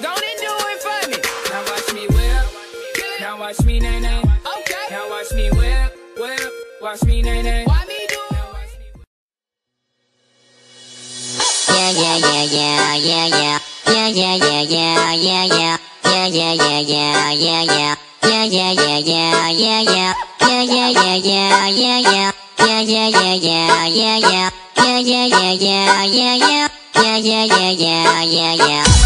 Go and do it for me. Now watch me whip. Now watch me nay nay. Okay. Now watch me whip, whip. Watch me nay nay. Why me do it? Yeah, yeah, yeah, yeah, yeah, yeah. Yeah, yeah, yeah, yeah, yeah, yeah. Yeah, yeah, yeah, yeah, yeah, yeah. Yeah, yeah, yeah, yeah, yeah, yeah. Yeah, yeah, yeah, yeah, yeah, yeah. Yeah, yeah, yeah, yeah, yeah, yeah. Yeah, yeah, yeah, yeah, yeah, yeah. Yeah, yeah, yeah, yeah, yeah, yeah.